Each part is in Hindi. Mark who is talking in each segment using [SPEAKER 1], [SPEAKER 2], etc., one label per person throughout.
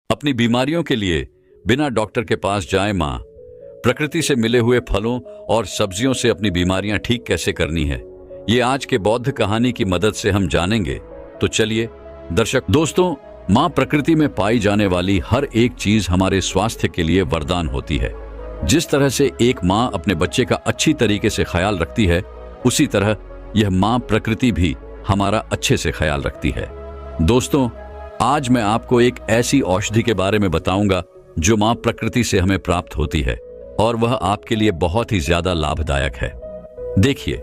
[SPEAKER 1] अपनी बीमारियों के लिए बिना डॉक्टर के पास जाए माँ। प्रकृति से मिले हुए फलों और सब्जियों से अपनी बीमारियां ठीक कैसे करनी है, ये आज के बौद्ध कहानी की मदद से हम जानेंगे। तो चलिए दर्शक दोस्तों, माँ प्रकृति में पाई जाने वाली हर एक चीज हमारे स्वास्थ्य के लिए वरदान होती है। जिस तरह से एक माँ अपने बच्चे का अच्छी तरीके से ख्याल रखती है, उसी तरह यह माँ प्रकृति भी हमारा अच्छे से ख्याल रखती है। दोस्तों, आज मैं आपको एक ऐसी औषधि के बारे में बताऊंगा जो माँ प्रकृति से हमें प्राप्त होती है और वह आपके लिए बहुत ही ज्यादा लाभदायक है। देखिए,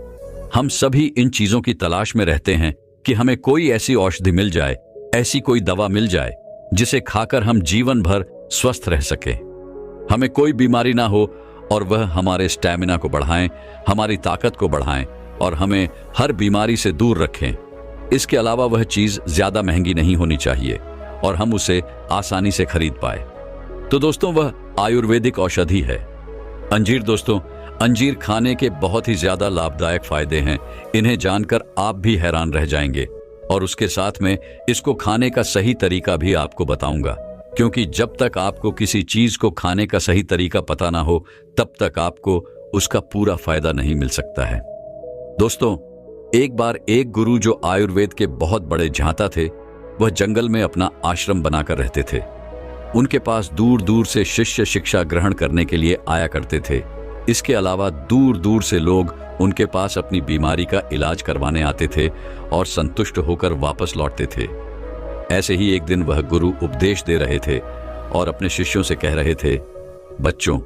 [SPEAKER 1] हम सभी इन चीजों की तलाश में रहते हैं कि हमें कोई ऐसी औषधि मिल जाए, ऐसी कोई दवा मिल जाए जिसे खाकर हम जीवन भर स्वस्थ रह सकें, हमें कोई बीमारी ना हो और वह हमारे स्टैमिना को बढ़ाएं, हमारी ताकत को बढ़ाएं और हमें हर बीमारी से दूर रखें। इसके अलावा वह चीज ज्यादा महंगी नहीं होनी चाहिए और हम उसे आसानी से खरीद पाए। तो दोस्तों, वह आयुर्वेदिक औषधि है अंजीर। दोस्तों, अंजीर खाने के बहुत ही ज्यादा लाभदायक फायदे हैं। इन्हें जानकर आप भी हैरान रह जाएंगे और उसके साथ में इसको खाने का सही तरीका भी आपको बताऊंगा, क्योंकि जब तक आपको किसी चीज को खाने का सही तरीका पता ना हो, तब तक आपको उसका पूरा फायदा नहीं मिल सकता है। दोस्तों, एक बार एक गुरु जो आयुर्वेद के बहुत बड़े झांता थे, वह जंगल में अपना आश्रम बनाकर रहते थे। उनके पास दूर दूर से शिष्य शिक्षा ग्रहण करने के लिए आया करते थे। इसके अलावा दूर दूर से लोग उनके पास अपनी बीमारी का इलाज करवाने आते थे और संतुष्ट होकर वापस लौटते थे। ऐसे ही एक दिन वह गुरु उपदेश दे रहे थे और अपने शिष्यों से कह रहे थे, बच्चों,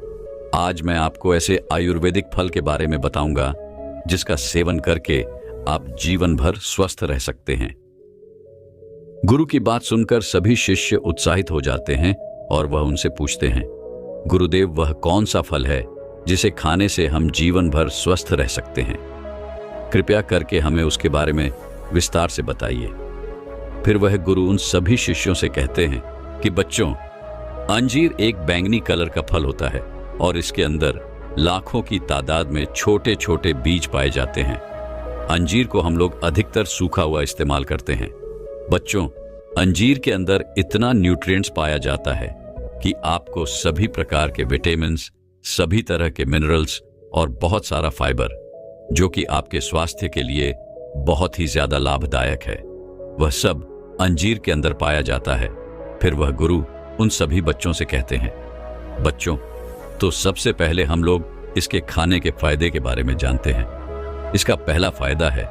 [SPEAKER 1] आज मैं आपको ऐसे आयुर्वेदिक फल के बारे में बताऊंगा जिसका सेवन करके आप जीवन भर स्वस्थ रह सकते हैं। गुरु की बात सुनकर सभी शिष्य उत्साहित हो जाते हैं और वह उनसे पूछते हैं, गुरुदेव, वह कौन सा फल है जिसे खाने से हम जीवन भर स्वस्थ रह सकते हैं? कृपया करके हमें उसके बारे में विस्तार से बताइए। फिर वह गुरु उन सभी शिष्यों से कहते हैं कि बच्चों, अंजीर एक बैंगनी कलर का फल होता है और इसके अंदर लाखों की तादाद में छोटे छोटे बीज पाए जाते हैं। अंजीर को हम लोग अधिकतर सूखा हुआ इस्तेमाल करते हैं। बच्चों, अंजीर के अंदर इतना न्यूट्रिएंट्स पाया जाता है कि आपको सभी प्रकार के विटामिन्स, सभी तरह के मिनरल्स और बहुत सारा फाइबर, जो कि आपके स्वास्थ्य के लिए बहुत ही ज्यादा लाभदायक है, वह सब अंजीर के अंदर पाया जाता है। फिर वह गुरु उन सभी बच्चों से कहते हैं, बच्चों, तो सबसे पहले हम लोग इसके खाने के फायदे के बारे में जानते हैं। इसका पहला फायदा है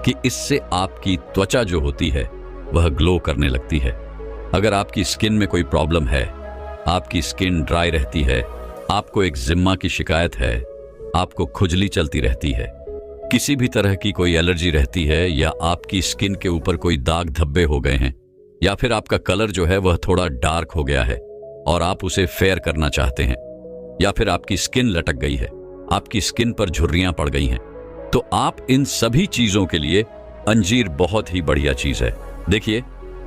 [SPEAKER 1] कि इससे आपकी त्वचा जो होती है वह ग्लो करने लगती है। अगर आपकी स्किन में कोई प्रॉब्लम है, आपकी स्किन ड्राई रहती है, आपको एक्जिमा की शिकायत है, आपको खुजली चलती रहती है, किसी भी तरह की कोई एलर्जी रहती है, या आपकी स्किन के ऊपर कोई दाग धब्बे हो गए हैं, या फिर आपका कलर जो है वह थोड़ा डार्क हो गया है और आप उसे फेयर करना चाहते हैं, या फिर आपकी स्किन लटक गई है, आपकी स्किन पर झुर्रियां पड़ गई हैं, तो आप इन सभी चीजों के लिए अंजीर बहुत ही बढ़िया चीज है। देखिए,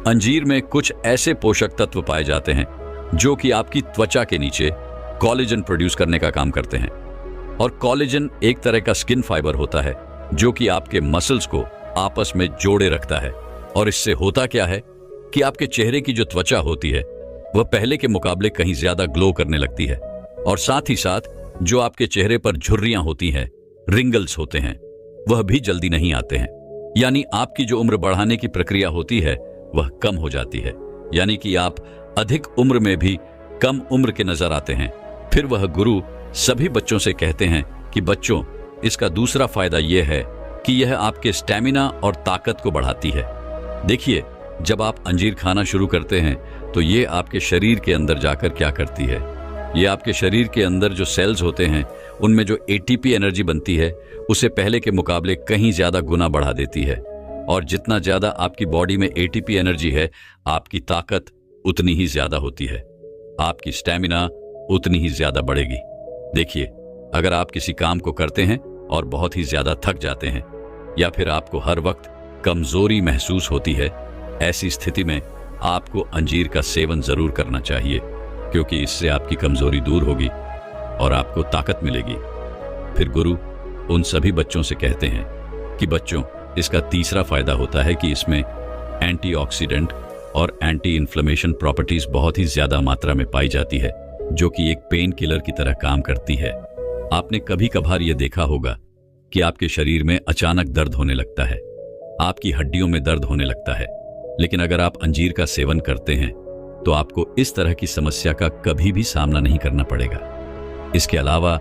[SPEAKER 1] अंजीर में कुछ ऐसे पोषक तत्व पाए जाते हैं जो कि आपकी त्वचा के नीचे कोलेजन प्रोड्यूस करने का काम करते हैं। और कोलेजन एक तरह का स्किन फाइबर होता है जो कि आपके मसल्स को आपस में जोड़े रखता है। और इससे होता क्या है कि आपके चेहरे की जो त्वचा होती है वह पहले के मुकाबले कहीं ज्यादा ग्लो करने लगती है, और साथ ही साथ जो आपके चेहरे पर झुर्रियां होती हैं, रिंगल्स होते हैं, वह भी जल्दी नहीं आते हैं। यानी आपकी जो उम्र बढ़ाने की प्रक्रिया होती है वह कम हो जाती है, यानी कि आप अधिक उम्र में भी कम उम्र के नजर आते हैं। फिर वह गुरु सभी बच्चों से कहते हैं कि बच्चों, इसका दूसरा फायदा यह है कि यह आपके स्टैमिना और ताकत को बढ़ाती है। देखिए, जब आप अंजीर खाना शुरू करते हैं तो ये आपके शरीर के अंदर जाकर क्या करती है, ये आपके शरीर के अंदर जो सेल्स होते हैं उनमें जो एटीपी एनर्जी बनती है उसे पहले के मुकाबले कहीं ज्यादा गुना बढ़ा देती है। और जितना ज्यादा आपकी बॉडी में एटीपी एनर्जी है, आपकी ताकत उतनी ही ज्यादा होती है, आपकी स्टैमिना उतनी ही ज्यादा बढ़ेगी। देखिए, अगर आप किसी काम को करते हैं और बहुत ही ज्यादा थक जाते हैं, या फिर आपको हर वक्त कमजोरी महसूस होती है, ऐसी स्थिति में आपको अंजीर का सेवन जरूर करना चाहिए, क्योंकि इससे आपकी कमजोरी दूर होगी और आपको ताकत मिलेगी। फिर गुरु उन सभी बच्चों से कहते हैं कि बच्चों, इसका तीसरा फायदा होता है कि इसमें एंटीऑक्सीडेंट और एंटी इन्फ्लेमेशन प्रॉपर्टीज बहुत ही ज्यादा मात्रा में पाई जाती है, जो कि एक पेन किलर की तरह काम करती है। आपने कभी कभार यह देखा होगा कि आपके शरीर में अचानक दर्द होने लगता है, आपकी हड्डियों में दर्द होने लगता है, लेकिन अगर आप अंजीर का सेवन करते हैं तो आपको इस तरह की समस्या का कभी भी सामना नहीं करना पड़ेगा। इसके अलावा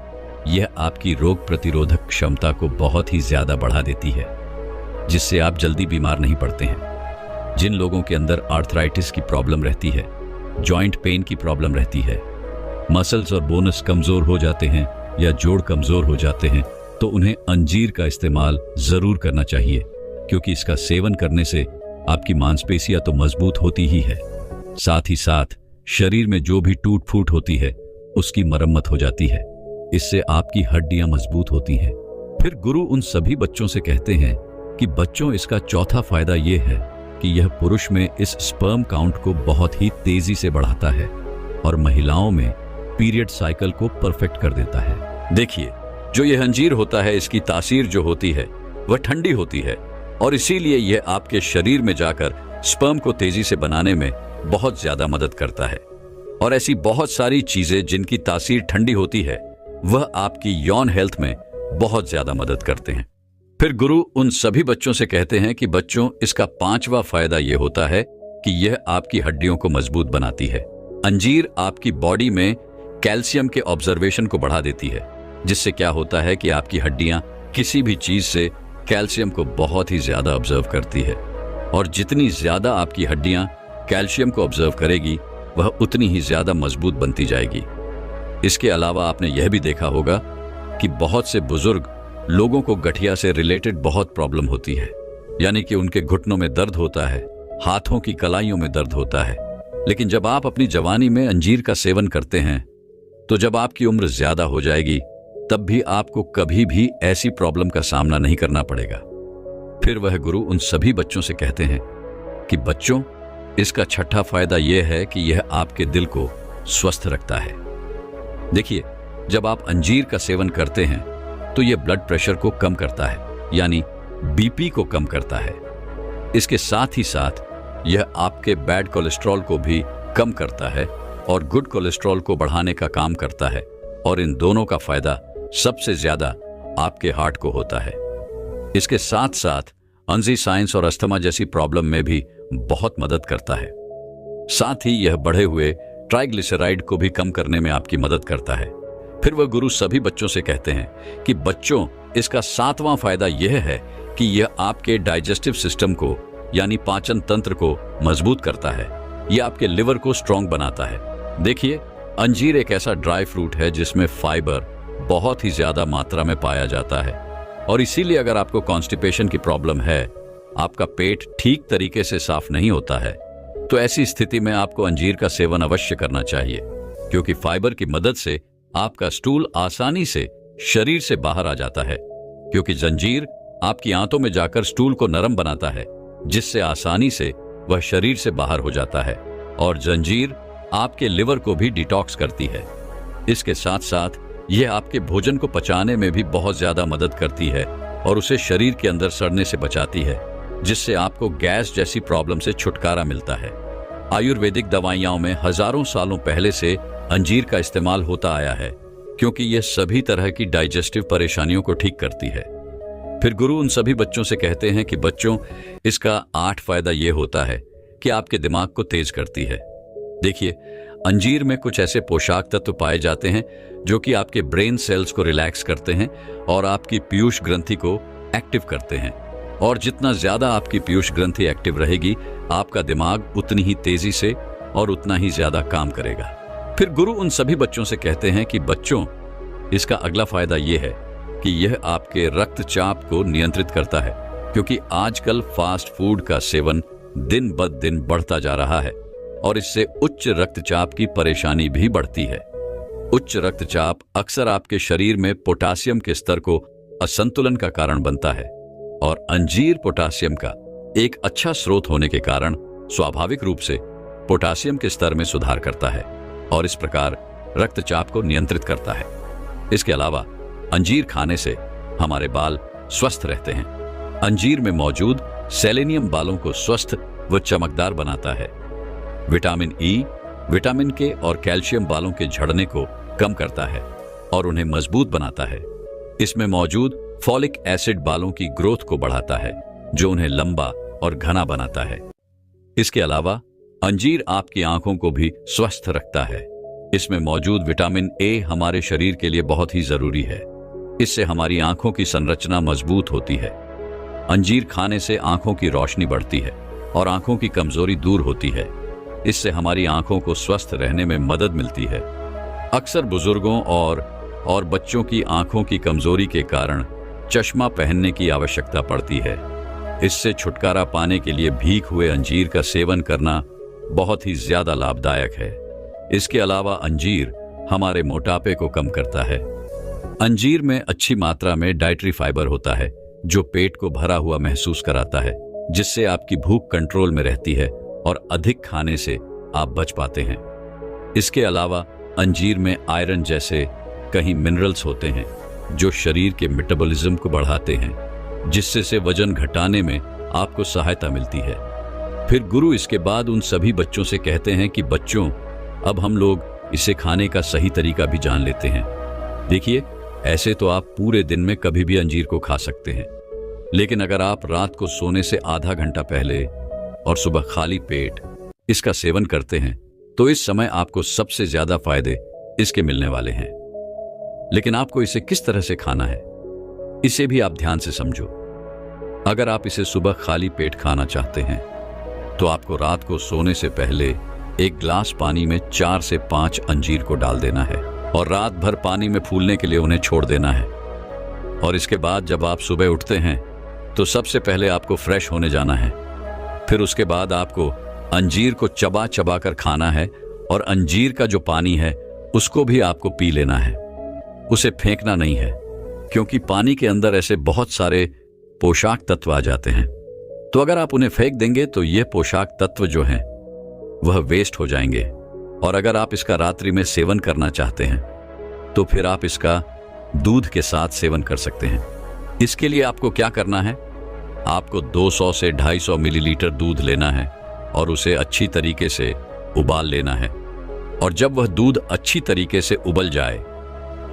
[SPEAKER 1] यह आपकी रोग प्रतिरोधक क्षमता को बहुत ही ज्यादा बढ़ा देती है, जिससे आप जल्दी बीमार नहीं पड़ते हैं। जिन लोगों के अंदर आर्थराइटिस की प्रॉब्लम रहती है, जॉइंट पेन की प्रॉब्लम रहती है, मसल्स और बोनस कमजोर हो जाते हैं या जोड़ कमजोर हो जाते हैं, तो उन्हें अंजीर का इस्तेमाल जरूर करना चाहिए, क्योंकि इसका सेवन करने से आपकी मांसपेशियां तो मजबूत होती ही है, साथ ही साथ शरीर में जो भी टूट फूट होती है उसकी मरम्मत हो जाती है। इससे आपकी हड्डियां मजबूत होती हैं। फिर गुरु उन सभी बच्चों से कहते हैं कि बच्चों, इसका चौथा फायदा यह है कि यह पुरुष में इस स्पर्म काउंट को बहुत ही तेजी से बढ़ाता है और महिलाओं में पीरियड साइकिल को परफेक्ट कर देता है। देखिए, जो यह अंजीर होता है, इसकी तासीर जो होती है वह ठंडी होती है और इसीलिए यह आपके शरीर में जाकर स्पर्म को तेजी से बनाने में बहुत ज्यादा मदद करता है। और ऐसी बहुत सारी चीजें जिनकी तासीर ठंडी होती है, वह आपकी यौन हेल्थ में बहुत ज्यादा मदद करते हैं। फिर गुरु उन सभी बच्चों से कहते हैं कि बच्चों, इसका पांचवा फायदा यह होता है कि यह आपकी हड्डियों को मजबूत बनाती है। अंजीर आपकी बॉडी में कैल्शियम के ऑब्जर्वेशन को बढ़ा देती है, जिससे क्या होता है कि आपकी हड्डियां किसी भी चीज से कैल्शियम को बहुत ही ज्यादा ऑब्जर्व करती है, और जितनी ज्यादा आपकी हड्डियां कैल्शियम को ऑब्जर्व करेगी, वह उतनी ही ज्यादा मजबूत बनती जाएगी। इसके अलावा आपने यह भी देखा होगा कि बहुत से बुजुर्ग लोगों को गठिया से रिलेटेड बहुत प्रॉब्लम होती है, यानी कि उनके घुटनों में दर्द होता है, हाथों की कलाइयों में दर्द होता है। लेकिन जब आप अपनी जवानी में अंजीर का सेवन करते हैं, तो जब आपकी उम्र ज्यादा हो जाएगी, तब भी आपको कभी भी ऐसी प्रॉब्लम का सामना नहीं करना पड़ेगा। फिर वह गुरु उन सभी बच्चों से कहते हैं कि बच्चों, इसका छठा फायदा यह है कि यह आपके दिल को स्वस्थ रखता है। देखिए, जब आप अंजीर का सेवन करते हैं तो यह ब्लड प्रेशर को कम करता है, यानी बीपी को कम करता है। इसके साथ ही साथ यह आपके बैड कोलेस्ट्रॉल को भी कम करता है और गुड कोलेस्ट्रॉल को बढ़ाने का काम करता है, और इन दोनों का फायदा सबसे ज्यादा आपके हार्ट को होता है। इसके साथ साथ एंजाइटी और अस्थमा जैसी प्रॉब्लम में भी बहुत मदद करता है। साथ ही यह बढ़े हुए ट्राइग्लिसराइड को भी कम करने में आपकी मदद करता है। फिर वह गुरु सभी बच्चों से कहते हैं कि बच्चों, इसका सातवां फायदा यह है कि यह आपके डाइजेस्टिव सिस्टम को, यानी पाचन तंत्र को मजबूत करता है। यह आपके लिवर को स्ट्रांग बनाता है। देखिए, अंजीर एक ऐसा ड्राई फ्रूट है जिसमें फाइबर बहुत ही ज्यादा मात्रा में पाया जाता है, और इसीलिए अगर आपको कॉन्स्टिपेशन की प्रॉब्लम है, आपका पेट ठीक तरीके से साफ नहीं होता है, तो ऐसी स्थिति में आपको अंजीर का सेवन अवश्य करना चाहिए, क्योंकि फाइबर की मदद से आपका स्टूल आसानी से शरीर से बाहर आ जाता है, क्योंकि जंजीर आपकी आंतों में जाकर स्टूल को नरम बनाता है, जिससे आसानी से वह शरीर से बाहर हो जाता है, और जंजीर आपके लिवर को भी डिटॉक्स करती है। इसके साथ साथ यह आपके भोजन को पचाने में भी बहुत ज्यादा मदद करती है और उसे शरीर के अंदर सड़ने से बचाती है, जिससे आपको गैस जैसी प्रॉब्लम से छुटकारा मिलता है। आयुर्वेदिक दवाइयों में हजारों सालों पहले से अंजीर का इस्तेमाल होता आया है, क्योंकि यह सभी तरह की डाइजेस्टिव परेशानियों को ठीक करती है। फिर गुरु उन सभी बच्चों से कहते हैं कि बच्चों, इसका 8 फायदा यह होता है कि आपके दिमाग को तेज करती है। देखिए, अंजीर में कुछ ऐसे पोषक तत्व पाए जाते हैं जो कि आपके ब्रेन सेल्स को रिलैक्स करते हैं और आपकी पीयूष ग्रंथि को एक्टिव करते हैं, और जितना ज्यादा आपकी पीयूष ग्रंथि एक्टिव रहेगी, आपका दिमाग उतनी ही तेजी से और उतना ही ज्यादा काम करेगा। फिर गुरु उन सभी बच्चों से कहते हैं कि बच्चों, इसका अगला फायदा यह है कि यह आपके रक्तचाप को नियंत्रित करता है, क्योंकि आजकल फास्ट फूड का सेवन दिन ब दिन बढ़ता जा रहा है और इससे उच्च रक्तचाप की परेशानी भी बढ़ती है। उच्च रक्तचाप अक्सर आपके शरीर में पोटासियम के स्तर को असंतुलन का कारण बनता है, और अंजीर पोटासियम का एक अच्छा स्रोत होने के कारण स्वाभाविक रूप से पोटासियम के स्तर में सुधार करता है और इस प्रकार रक्तचाप को नियंत्रित करता है। इसके अलावा अंजीर खाने से हमारे बाल स्वस्थ रहते हैं। अंजीर में मौजूद सेलेनियम बालों को स्वस्थ व चमकदार बनाता है विटामिन ई विटामिन के और कैल्शियम बालों के झड़ने को कम करता है और उन्हें मजबूत बनाता है। इसमें मौजूद फॉलिक एसिड बालों की ग्रोथ को बढ़ाता है, जो उन्हें लंबा और घना बनाता है। इसके अलावा अंजीर आपकी आंखों को भी स्वस्थ रखता है। इसमें मौजूद विटामिन ए हमारे शरीर के लिए बहुत ही जरूरी है। इससे हमारी आंखों की संरचना मजबूत होती है। अंजीर खाने से आंखों की रोशनी बढ़ती है और आंखों की कमजोरी दूर होती है। इससे हमारी आंखों को स्वस्थ रहने में मदद मिलती है। अक्सर बुजुर्गों और बच्चों की आंखों की कमजोरी के कारण चश्मा पहनने की आवश्यकता पड़ती है। इससे छुटकारा पाने के लिए भीग हुए अंजीर का सेवन करना बहुत ही ज्यादा लाभदायक है। इसके अलावा अंजीर हमारे मोटापे को कम करता है। अंजीर में अच्छी मात्रा में डाइटरी फाइबर होता है, जो पेट को भरा हुआ महसूस कराता है, जिससे आपकी भूख कंट्रोल में रहती है और अधिक खाने से आप बच पाते हैं। इसके अलावा अंजीर में आयरन जैसे कई मिनरल्स होते हैं, जो शरीर के मेटाबॉलिज्म को बढ़ाते हैं, जिससे से वजन घटाने में आपको सहायता मिलती है। फिर गुरु इसके बाद उन सभी बच्चों से कहते हैं कि बच्चों, अब हम लोग इसे खाने का सही तरीका भी जान लेते हैं। देखिए, ऐसे तो आप पूरे दिन में कभी भी अंजीर को खा सकते हैं, लेकिन अगर आप रात को सोने से आधा घंटा पहले और सुबह खाली पेट इसका सेवन करते हैं, तो इस समय आपको सबसे ज्यादा फायदे इसके मिलने वाले हैं। लेकिन आपको इसे किस तरह से खाना है, इसे भी आप ध्यान से समझो। अगर आप इसे सुबह खाली पेट खाना चाहते हैं, तो आपको रात को सोने से पहले एक ग्लास पानी में 4 से 5 अंजीर को डाल देना है और रात भर पानी में फूलने के लिए उन्हें छोड़ देना है। और इसके बाद जब आप सुबह उठते हैं, तो सबसे पहले आपको फ्रेश होने जाना है। फिर उसके बाद आपको अंजीर को चबा चबा कर खाना है और अंजीर का जो पानी है उसको भी आपको पी लेना है। उसे फेंकना नहीं है, क्योंकि पानी के अंदर ऐसे बहुत सारे पोषक तत्व आ जाते हैं। तो अगर आप उन्हें फेंक देंगे तो ये पोषक तत्व जो हैं वह वेस्ट हो जाएंगे। और अगर आप इसका रात्रि में सेवन करना चाहते हैं, तो फिर आप इसका दूध के साथ सेवन कर सकते हैं। इसके लिए आपको क्या करना है, आपको 200 से 250 मिलीलीटर दूध लेना है और उसे अच्छी तरीके से उबाल लेना है। और जब वह दूध अच्छी तरीके से उबल जाए,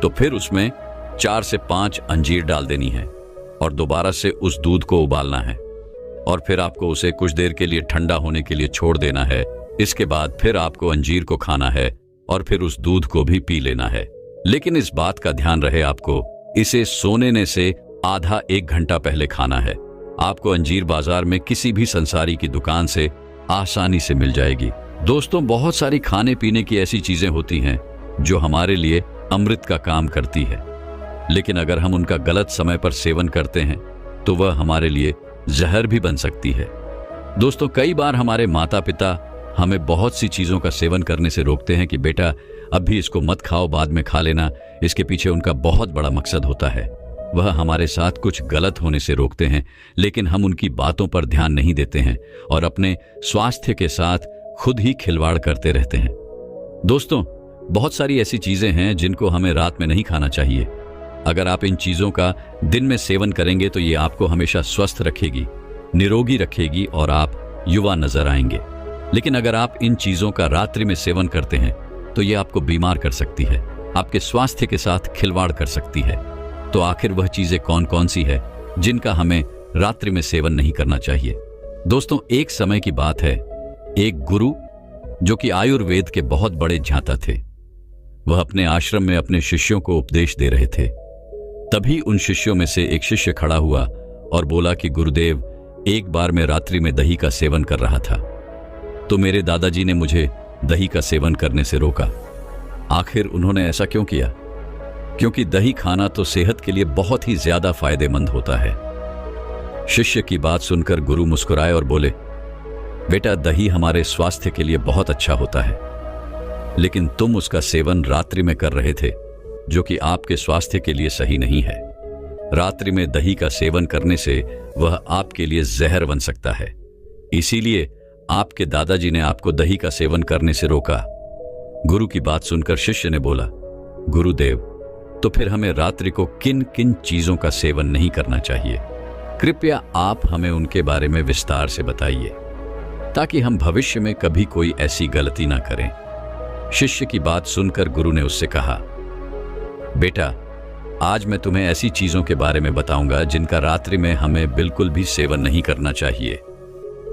[SPEAKER 1] तो फिर उसमें 4 से 5 अंजीर डाल देनी है और दोबारा से उस दूध को उबालना है। और फिर आपको उसे कुछ देर के लिए ठंडा होने के लिए छोड़ देना है। इसके बाद फिर आपको अंजीर को खाना है और फिर उस दूध को भी पी लेना है। लेकिन इस बात का ध्यान रहे, आपको इसे सोने से आधा 1 घंटा पहले खाना है। आपको अंजीर बाजार में किसी भी संसारी की दुकान से आसानी से मिल जाएगी। दोस्तों, बहुत सारी खाने पीने की ऐसी चीजें होती हैं जो हमारे लिए अमृत का काम करती है, लेकिन अगर हम उनका गलत समय पर सेवन करते हैं तो वह हमारे लिए जहर भी बन सकती है। दोस्तों, कई बार हमारे माता पिता हमें बहुत सी चीजों का सेवन करने से रोकते हैं कि बेटा अभी इसको मत खाओ, बाद में खा लेना। इसके पीछे उनका बहुत बड़ा मकसद होता है। वह हमारे साथ कुछ गलत होने से रोकते हैं, लेकिन हम उनकी बातों पर ध्यान नहीं देते हैं और अपने स्वास्थ्य के साथ खुद ही खिलवाड़ करते रहते हैं। दोस्तों, बहुत सारी ऐसी चीजें हैं जिनको हमें रात में नहीं खाना चाहिए। अगर आप इन चीजों का दिन में सेवन करेंगे तो ये आपको हमेशा स्वस्थ रखेगी, निरोगी रखेगी और आप युवा नजर आएंगे। लेकिन अगर आप इन चीजों का रात्रि में सेवन करते हैं तो ये आपको बीमार कर सकती है, आपके स्वास्थ्य के साथ खिलवाड़ कर सकती है। तो आखिर वह चीजें कौन कौन सी है जिनका हमें रात्रि में सेवन नहीं करना चाहिए? दोस्तों, एक समय की बात है, एक गुरु जो कि आयुर्वेद के बहुत बड़े ज्ञाता थे, वह अपने आश्रम में अपने शिष्यों को उपदेश दे रहे थे। तभी उन शिष्यों में से एक शिष्य खड़ा हुआ और बोला कि गुरुदेव, एक बार मैं रात्रि में दही का सेवन कर रहा था, तो मेरे दादाजी ने मुझे दही का सेवन करने से रोका। आखिर उन्होंने ऐसा क्यों किया? क्योंकि दही खाना तो सेहत के लिए बहुत ही ज्यादा फायदेमंद होता है। शिष्य की बात सुनकर गुरु मुस्कुराए और बोले, बेटा, दही हमारे स्वास्थ्य के लिए बहुत अच्छा होता है, लेकिन तुम उसका सेवन रात्रि में कर रहे थे, जो कि आपके स्वास्थ्य के लिए सही नहीं है। रात्रि में दही का सेवन करने से वह आपके लिए जहर बन सकता है। इसीलिए आपके दादाजी ने आपको दही का सेवन करने से रोका। गुरु की बात सुनकर शिष्य ने बोला, गुरुदेव, तो फिर हमें रात्रि को किन किन चीजों का सेवन नहीं करना चाहिए? कृपया आप हमें उनके बारे में विस्तार से बताइए। ताकि हम भविष्य में कभी कोई ऐसी गलती ना करें। शिष्य की बात सुनकर गुरु ने उससे कहा, बेटा, आज मैं तुम्हें ऐसी चीजों के बारे में बताऊंगा जिनका रात्रि में हमें बिल्कुल भी सेवन नहीं करना चाहिए।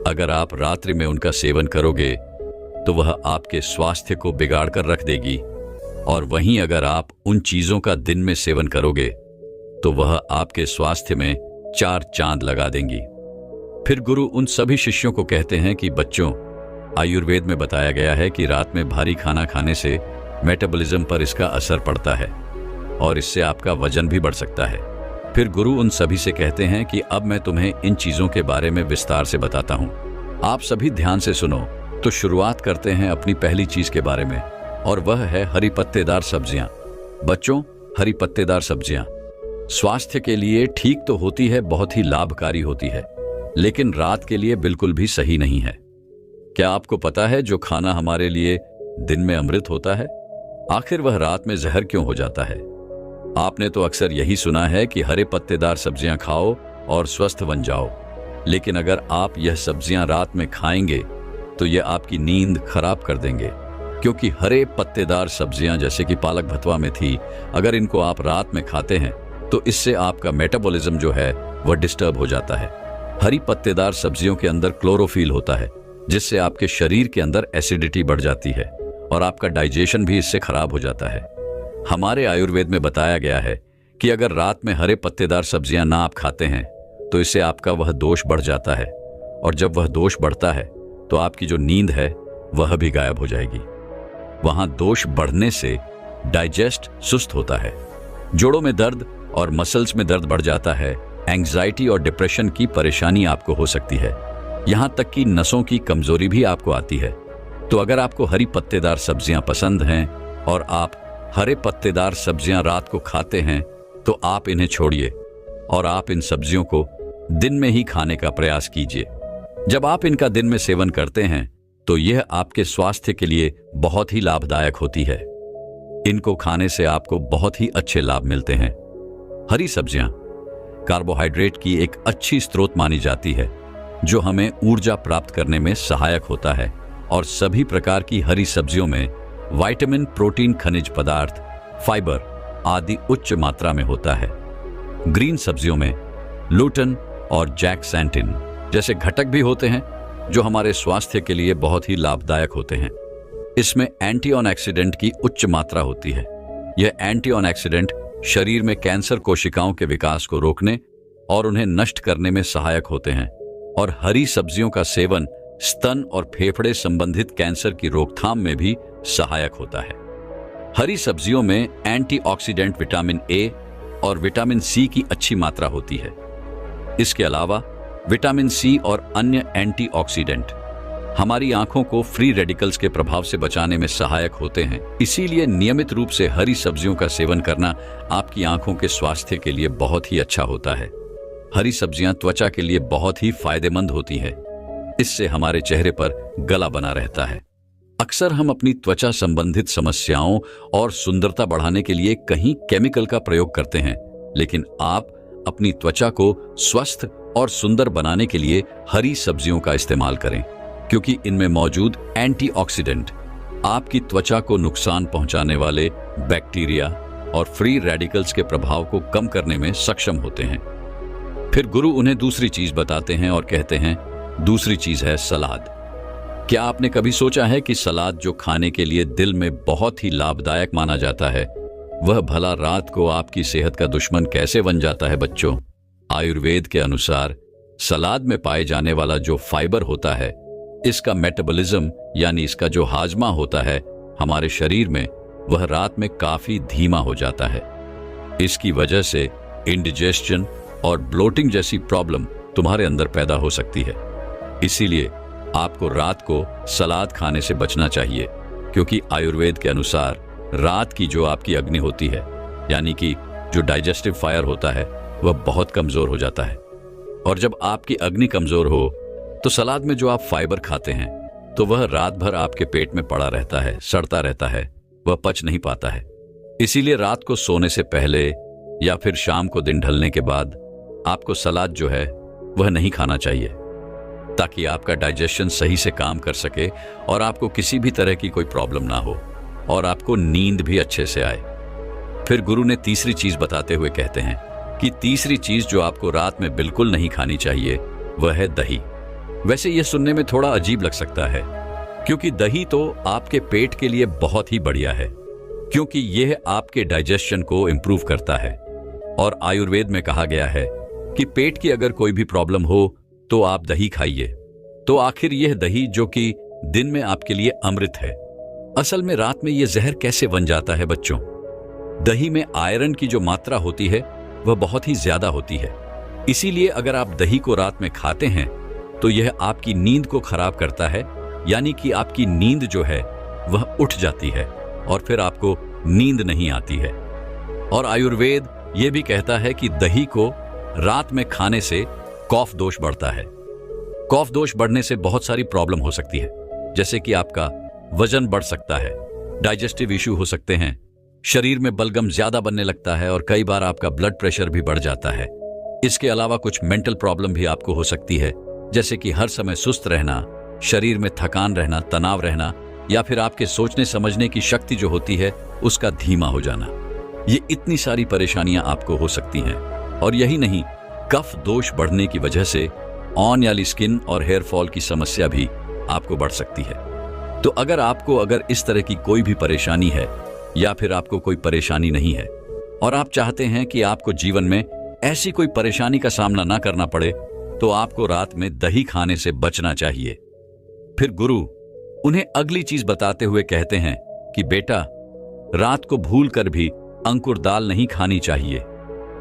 [SPEAKER 1] अगर आप रात्रि में उनका सेवन करोगे तो वह आपके स्वास्थ्य को बिगाड़ कर रख देगी, और वहीं अगर आप उन चीजों का दिन में सेवन करोगे तो वह आपके स्वास्थ्य में 4 चांद लगा देंगी। फिर गुरु उन सभी शिष्यों को कहते हैं कि बच्चों, आयुर्वेद में बताया गया है कि रात में भारी खाना खाने से मेटाबॉलिज्म पर इसका असर पड़ता है और इससे आपका वजन भी बढ़ सकता है। फिर गुरु उन सभी से कहते हैं कि अब मैं तुम्हें इन चीजों के बारे में विस्तार से बताता हूं। आप सभी ध्यान से सुनो। तो शुरुआत करते हैं अपनी पहली चीज के बारे में, और वह है हरी पत्तेदार सब्जियां। बच्चों, हरी पत्तेदार सब्जियां स्वास्थ्य के लिए ठीक तो होती है, बहुत ही लाभकारी होती है, लेकिन रात के लिए बिल्कुल भी सही नहीं है। क्या आपको पता है जो खाना हमारे लिए दिन में अमृत होता है, आखिर वह रात में जहर क्यों हो जाता है? आपने तो अक्सर यही सुना है कि हरे पत्तेदार सब्जियां खाओ और स्वस्थ बन जाओ, लेकिन अगर आप यह सब्जियां रात में खाएंगे तो यह आपकी नींद खराब कर देंगे, क्योंकि हरे पत्तेदार सब्जियां जैसे कि पालक भतवा में थी, अगर इनको आप रात में खाते हैं तो इससे आपका मेटाबॉलिज्म जो है वह डिस्टर्ब हो जाता है। हरी पत्तेदार सब्जियों के अंदर क्लोरोफिल होता है, जिससे आपके शरीर के अंदर एसिडिटी बढ़ जाती है और आपका डाइजेशन भी इससे खराब हो जाता है। हमारे आयुर्वेद में बताया गया है कि अगर रात में हरे पत्तेदार सब्जियां ना आप खाते हैं तो इससे आपका वह दोष बढ़ जाता है, और जब वह दोष बढ़ता है तो आपकी जो नींद है वह भी गायब हो जाएगी। वहां दोष बढ़ने से डाइजेस्ट सुस्त होता है, जोड़ों में दर्द और मसल्स में दर्द बढ़ जाता है, एंग्जाइटी और डिप्रेशन की परेशानी आपको हो सकती है, यहां तक कि नसों की कमजोरी भी आपको आती है। तो अगर आपको हरी पत्तेदार सब्जियां पसंद हैं और आप हरे पत्तेदार सब्जियां रात को खाते हैं तो आप इन्हें छोड़िए और आप इन सब्जियों को दिन में ही खाने का प्रयास कीजिए। जब आप इनका दिन में सेवन करते हैं तो यह आपके स्वास्थ्य के लिए बहुत ही लाभदायक होती है। इनको खाने से आपको बहुत ही अच्छे लाभ मिलते हैं। हरी सब्जियां कार्बोहाइड्रेट की एक अच्छी स्रोत मानी जाती है, जो हमें ऊर्जा प्राप्त करने में सहायक होता है, और सभी प्रकार की हरी सब्जियों में विटामिन, प्रोटीन, खनिज पदार्थ, फाइबर आदि उच्च मात्रा में होता है। ग्रीन सब्जियों में लूटन और जैक्सेंटिन जैसे घटक भी होते हैं, जो हमारे स्वास्थ्य के लिए बहुत ही लाभदायक होते हैं। इसमें एंटीऑक्सीडेंट की उच्च मात्रा होती है। यह एंटीऑक्सीडेंट शरीर में कैंसर कोशिकाओं के विकास को रोकने और उन्हें नष्ट करने में सहायक होते हैं, और हरी सब्जियों का सेवन स्तन और फेफड़े संबंधित कैंसर की रोकथाम में भी सहायक होता है। हरी सब्जियों में एंटीऑक्सीडेंट विटामिन ए और विटामिन सी की अच्छी मात्रा होती है। इसके अलावा विटामिन सी और अन्य एंटीऑक्सीडेंट हमारी आंखों को फ्री रेडिकल्स के प्रभाव से बचाने में सहायक होते हैं। इसीलिए नियमित रूप से हरी सब्जियों का सेवन करना आपकी आंखों के स्वास्थ्य के लिए बहुत ही अच्छा होता है। हरी सब्जियां त्वचा के लिए बहुत ही फायदेमंद होती है। इससे हमारे चेहरे पर गला बना रहता है। अक्सर हम अपनी त्वचा संबंधित समस्याओं और सुंदरता बढ़ाने के लिए कहीं केमिकल का प्रयोग करते हैं, लेकिन आप अपनी त्वचा को स्वस्थ और सुंदर बनाने के लिए हरी सब्जियों का इस्तेमाल करें, क्योंकि इनमें मौजूद एंटीऑक्सीडेंट आपकी त्वचा को नुकसान पहुंचाने वाले बैक्टीरिया और फ्री रेडिकल्स के प्रभाव को कम करने में सक्षम होते हैं। फिर गुरु उन्हें दूसरी चीज बताते हैं और कहते हैं, दूसरी चीज है सलाद। क्या आपने कभी सोचा है कि सलाद जो खाने के लिए दिल में बहुत ही लाभदायक माना जाता है, वह भला रात को आपकी सेहत का दुश्मन कैसे बन जाता है? बच्चों, आयुर्वेद के अनुसार सलाद में पाए जाने वाला जो फाइबर होता है, इसका मेटाबॉलिज्म यानी इसका जो हाजमा होता है हमारे शरीर में, वह रात में काफी धीमा हो जाता है। इसकी वजह से इंडिजेशन और ब्लोटिंग जैसी प्रॉब्लम तुम्हारे अंदर पैदा हो सकती है। इसीलिए आपको रात को सलाद खाने से बचना चाहिए, क्योंकि आयुर्वेद के अनुसार रात की जो आपकी अग्नि होती है, यानी कि जो डाइजेस्टिव फायर होता है, वह बहुत कमजोर हो जाता है। और जब आपकी अग्नि कमजोर हो तो सलाद में जो आप फाइबर खाते हैं तो वह रात भर आपके पेट में पड़ा रहता है, सड़ता रहता है, वह पच नहीं पाता है। इसीलिए रात को सोने से पहले या फिर शाम को दिन ढलने के बाद आपको सलाद जो है वह नहीं खाना चाहिए, ताकि आपका डाइजेशन सही से काम कर सके और आपको किसी भी तरह की कोई प्रॉब्लम ना हो और आपको नींद भी अच्छे से आए। फिर गुरु ने तीसरी चीज बताते हुए कहते हैं कि तीसरी चीज जो आपको रात में बिल्कुल नहीं खानी चाहिए वह है दही। वैसे यह सुनने में थोड़ा अजीब लग सकता है, क्योंकि दही तो आपके पेट के लिए बहुत ही बढ़िया है, क्योंकि यह आपके डाइजेशन को इंप्रूव करता है। और आयुर्वेद में कहा गया है कि पेट की अगर कोई भी प्रॉब्लम हो तो आप दही खाइए। तो आखिर यह दही जो कि दिन में आपके लिए अमृत है, असल में रात में यह जहर कैसे बन जाता है बच्चों? दही में आयरन की जो मात्रा होती है वह बहुत ही ज्यादा होती है। इसीलिए अगर आप दही को रात में खाते हैं तो यह आपकी नींद को खराब करता है, यानी कि आपकी नींद जो है वह उठ जाती है और फिर आपको नींद नहीं आती है। और आयुर्वेद यह भी कहता है कि दही को रात में खाने से कफ दोष बढ़ता है। कफ दोष बढ़ने से बहुत सारी प्रॉब्लम हो सकती है, जैसे कि आपका वजन बढ़ सकता है, डाइजेस्टिव इश्यू हो सकते हैं, शरीर में बलगम ज्यादा बनने लगता है और कई बार आपका ब्लड प्रेशर भी बढ़ जाता है। इसके अलावा कुछ मेंटल प्रॉब्लम भी आपको हो सकती है, जैसे कि हर समय सुस्त रहना, शरीर में थकान रहना, तनाव रहना, या फिर आपके सोचने समझने की शक्ति जो होती है उसका धीमा हो जाना। ये इतनी सारी परेशानियां आपको हो सकती हैं। और यही नहीं, कफ दोष बढ़ने की वजह से ऑन याली स्किन और हेयर फॉल की समस्या भी आपको बढ़ सकती है। तो अगर इस तरह की कोई भी परेशानी है या फिर आपको कोई परेशानी नहीं है और आप चाहते हैं कि आपको जीवन में ऐसी कोई परेशानी का सामना ना करना पड़े, तो आपको रात में दही खाने से बचना चाहिए। फिर गुरु उन्हें अगली चीज बताते हुए कहते हैं कि बेटा, रात को भूल कर भी अंकुर दाल नहीं खानी चाहिए।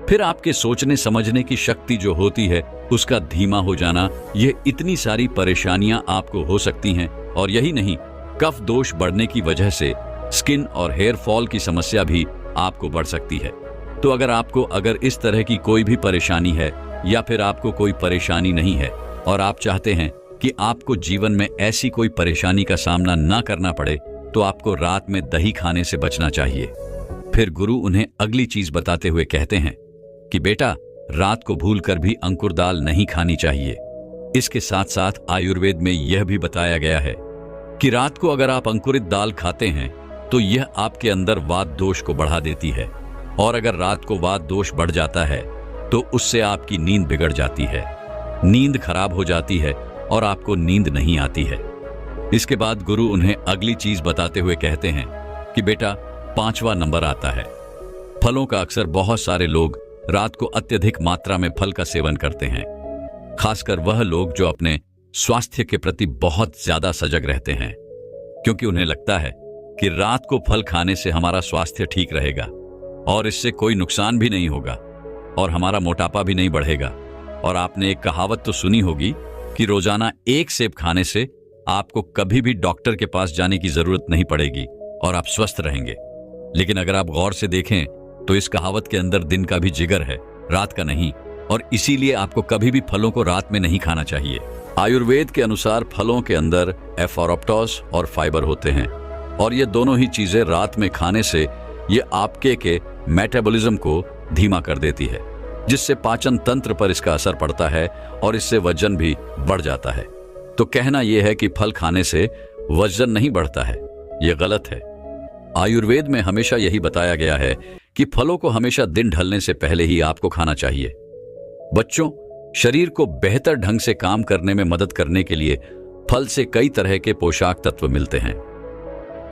[SPEAKER 1] फिर आपके सोचने समझने की शक्ति जो होती है उसका धीमा हो जाना, ये इतनी सारी परेशानियां आपको हो सकती हैं। और यही नहीं, कफ दोष बढ़ने की वजह से स्किन और हेयर फॉल की समस्या भी आपको बढ़ सकती है। तो अगर इस तरह की कोई भी परेशानी है या फिर आपको कोई परेशानी नहीं है और आप चाहते हैं कि आपको जीवन में ऐसी कोई परेशानी का सामना ना करना पड़े, तो आपको रात में दही खाने से बचना चाहिए। फिर गुरु उन्हें अगली चीज बताते हुए कहते हैं कि बेटा, रात को भूलकर भी अंकुर दाल नहीं खानी चाहिए। इसके साथ साथ आयुर्वेद में यह भी बताया गया है कि रात को अगर आप अंकुरित दाल खाते हैं तो यह आपके अंदर वात दोष को बढ़ा देती है, और अगर रात को वात दोष बढ़ जाता है तो उससे आपकी नींद बिगड़ जाती है, नींद खराब हो जाती है और आपको नींद नहीं आती है। इसके बाद गुरु उन्हें अगली चीज बताते हुए कहते हैं कि बेटा, 5वां नंबर आता है फलों का। अक्सर बहुत सारे लोग रात को अत्यधिक मात्रा में फल का सेवन करते हैं, खासकर वह लोग जो अपने स्वास्थ्य के प्रति बहुत ज्यादा सजग रहते हैं, क्योंकि उन्हें लगता है कि रात को फल खाने से हमारा स्वास्थ्य ठीक रहेगा और इससे कोई नुकसान भी नहीं होगा और हमारा मोटापा भी नहीं बढ़ेगा। और आपने एक कहावत तो सुनी होगी कि रोजाना 1 सेब खाने से आपको कभी भी डॉक्टर के पास जाने की जरूरत नहीं पड़ेगी और आप स्वस्थ रहेंगे। लेकिन अगर आप गौर से देखें तो इस कहावत के अंदर दिन का भी जिगर है, रात का नहीं, और इसीलिए आपको कभी भी फलों को रात में नहीं खाना चाहिए। आयुर्वेद के अनुसार फलों के अंदर एफोरप्टोस और फाइबर होते हैं, और ये दोनों ही चीजें रात में खाने से ये आपके के मेटाबॉलिज्म को धीमा कर देती है, जिससे पाचन तंत्र पर इसका असर पड़ता है और इससे वजन भी बढ़ जाता है। तो कहना यह है कि फल खाने से वजन नहीं बढ़ता है, यह गलत है। आयुर्वेद में हमेशा यही बताया गया है कि फलों को हमेशा दिन ढलने से पहले ही आपको खाना चाहिए। बच्चों, शरीर को बेहतर ढंग से काम करने में मदद करने के लिए फल से कई तरह के पोषक तत्व मिलते हैं।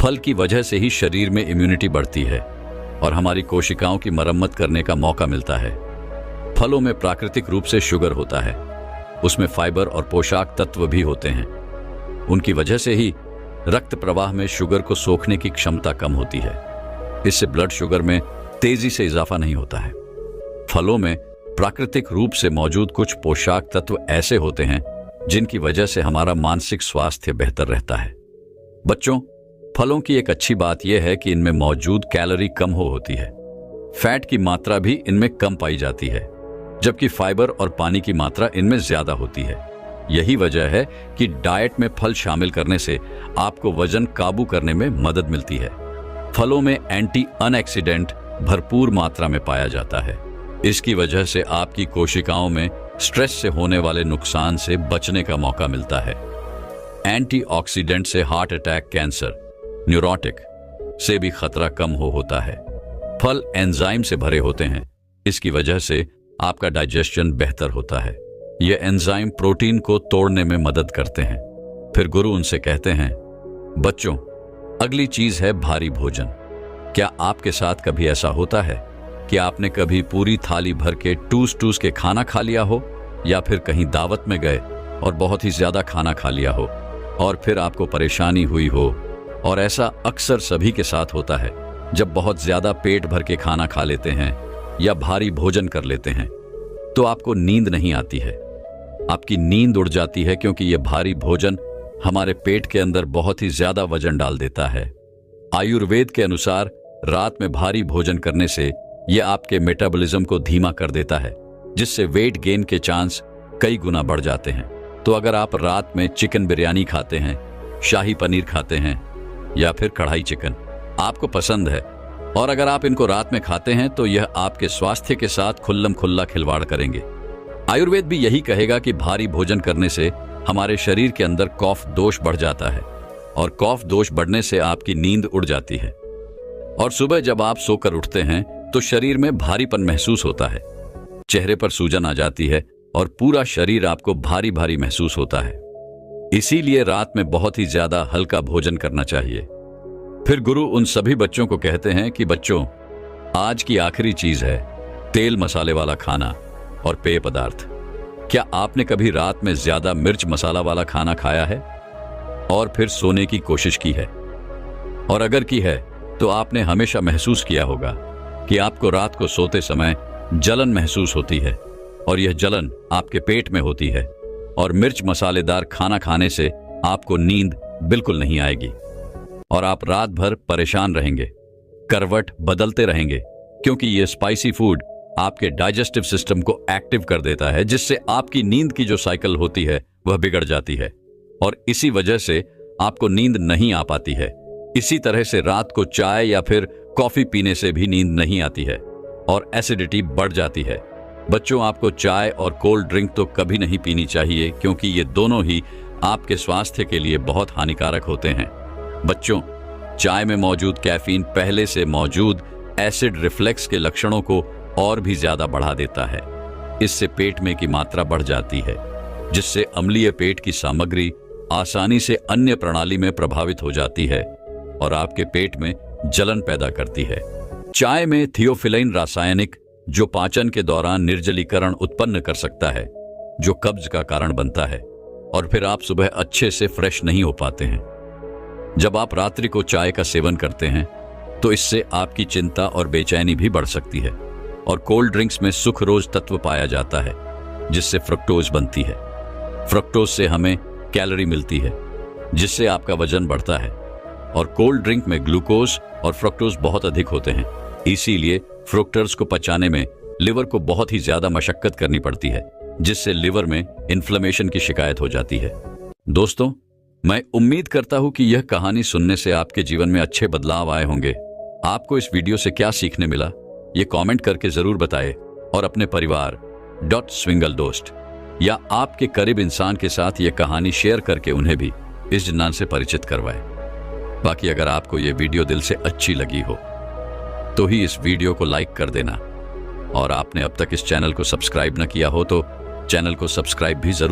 [SPEAKER 1] फल की वजह से ही शरीर में इम्यूनिटी बढ़ती है और हमारी कोशिकाओं की मरम्मत करने का मौका मिलता है। फलों में प्राकृतिक रूप से शुगर होता है, उसमें फाइबर और पोषक तत्व भी होते हैं। उनकी वजह से ही रक्त प्रवाह में शुगर को सोखने की क्षमता कम होती है। इससे ब्लड शुगर में तेजी से इजाफा नहीं होता है। फलों में प्राकृतिक रूप से मौजूद कुछ पोषक तत्व ऐसे होते हैं जिनकी वजह से हमारा मानसिक स्वास्थ्य बेहतर रहता है। बच्चों, फलों की एक अच्छी बात यह है कि इनमें मौजूद कैलोरी कम होती है। फैट की मात्रा भी इनमें कम पाई जाती है, जबकि फाइबर और पानी की मात्रा इनमें ज्यादा होती है। यही वजह है कि डाइट में फल शामिल करने से आपको वजन काबू करने में मदद मिलती है। फलों में एंटी अनऑक्सीडेंट भरपूर मात्रा में पाया जाता है। इसकी वजह से आपकी कोशिकाओं में स्ट्रेस से होने वाले नुकसान से बचने का मौका मिलता है। एंटीऑक्सीडेंट से हार्ट अटैक, कैंसर, न्यूरोटिक से भी खतरा कम होता है। फल एंजाइम से भरे होते हैं, इसकी वजह से आपका डाइजेशन बेहतर होता है। ये एंजाइम प्रोटीन को तोड़ने में मदद करते हैं। फिर गुरु उनसे कहते हैं, बच्चों, अगली चीज है भारी भोजन। क्या आपके साथ कभी ऐसा होता है कि आपने कभी पूरी थाली भर के टूस टूस के खाना खा लिया हो, या फिर कहीं दावत में गए और बहुत ही ज्यादा खाना खा लिया हो और फिर आपको परेशानी हुई हो? और ऐसा अक्सर सभी के साथ होता है। जब बहुत ज्यादा पेट भर के खाना खा लेते हैं या भारी भोजन कर लेते हैं तो आपको नींद नहीं आती है। आपकी नींद उड़ जाती है क्योंकि यह भारी भोजन हमारे पेट के अंदर बहुत ही ज्यादा वजन डाल देता है। आयुर्वेद के अनुसार रात में भारी भोजन करने से यह आपके मेटाबॉलिज्म को धीमा कर देता है, जिससे वेट गेन के चांस कई गुना बढ़ जाते हैं। तो अगर आप रात में चिकन बिरयानी खाते हैं, शाही पनीर खाते हैं या फिर कढ़ाई चिकन आपको पसंद है, और अगर आप इनको रात में खाते हैं तो यह आपके स्वास्थ्य के साथ खुल्लम खुल्ला खिलवाड़ करेंगे। आयुर्वेद भी यही कहेगा कि भारी भोजन करने से हमारे शरीर के अंदर कफ दोष बढ़ जाता है, और कफ दोष बढ़ने से आपकी नींद उड़ जाती है, और सुबह जब आप सोकर उठते हैं तो शरीर में भारीपन महसूस होता है, चेहरे पर सूजन आ जाती है और पूरा शरीर आपको भारी भारी महसूस होता है। इसीलिए रात में बहुत ही ज्यादा हल्का भोजन करना चाहिए। फिर गुरु उन सभी बच्चों को कहते हैं कि बच्चों, आज की आखिरी चीज है तेल मसाले वाला खाना और पेय पदार्थ। क्या आपने कभी रात में ज्यादा मिर्च मसाला वाला खाना खाया है और फिर सोने की कोशिश की है? और अगर की है तो आपने हमेशा महसूस किया होगा कि आपको रात को सोते समय जलन महसूस होती है, और यह जलन आपके पेट में होती है, और मिर्च मसालेदार खाना खाने से आपको नींद बिल्कुल नहीं आएगी और आप रात भर परेशान रहेंगे, करवट बदलते रहेंगे, क्योंकि यह स्पाइसी फूड आपके डाइजेस्टिव सिस्टम को एक्टिव कर देता है, जिससे आपकी नींद की जो साइकिल होती है वह बिगड़ जाती है, और इसी वजह से आपको नींद नहीं आ पाती है। इसी तरह से रात को चाय या फिर कॉफी पीने से भी नींद नहीं आती है और एसिडिटी बढ़ जाती है। बच्चों, आपको चाय और कोल्ड ड्रिंक तो कभी नहीं पीनी चाहिए, क्योंकि ये दोनों ही आपके स्वास्थ्य के लिए बहुत हानिकारक होते हैं। बच्चों, चाय में मौजूद कैफीन पहले से मौजूद एसिड रिफ्लेक्स के लक्षणों को और भी ज्यादा बढ़ा देता है। इससे पेट में की मात्रा बढ़ जाती है, जिससे अम्लीय पेट की सामग्री आसानी से अन्य प्रणाली में प्रभावित हो जाती है और आपके पेट में जलन पैदा करती है। चाय में थियोफिलाइन रासायनिक जो पाचन के दौरान निर्जलीकरण उत्पन्न कर सकता है, जो कब्ज का कारण बनता है, और फिर आप सुबह अच्छे से फ्रेश नहीं हो पाते हैं। जब आप रात्रि को चाय का सेवन करते हैं तो इससे आपकी चिंता और बेचैनी भी बढ़ सकती है, और कोल्ड ड्रिंक्स में सुक्रोज तत्व पाया जाता है, जिससे फ्रक्टोज बनती है। फ्रक्टोज से हमें कैलोरी मिलती है, जिससे आपका वजन बढ़ता है, और कोल्ड ड्रिंक में ग्लूकोज और फ्रक्टोज बहुत अधिक होते हैं। इसीलिए फ्रुक्टोज को पचाने में लिवर को बहुत ही ज्यादा मशक्कत करनी पड़ती है, जिससे लिवर में इन्फ्लेमेशन की शिकायत हो जाती है। दोस्तों, मैं उम्मीद करता हूं कि यह कहानी सुनने से आपके जीवन में अच्छे बदलाव आए होंगे। आपको इस वीडियो से क्या सीखने मिला, ये कमेंट करके जरूर बताएं, और अपने परिवार .swingle_dost या आपके करीब इंसान के साथ यह कहानी शेयर करके उन्हें भी इस जिन्नान से परिचित करवाएं। बाकी अगर आपको यह वीडियो दिल से अच्छी लगी हो तो ही इस वीडियो को लाइक कर देना, और आपने अब तक इस चैनल को सब्सक्राइब न किया हो तो चैनल को सब्सक्राइब भी जरूर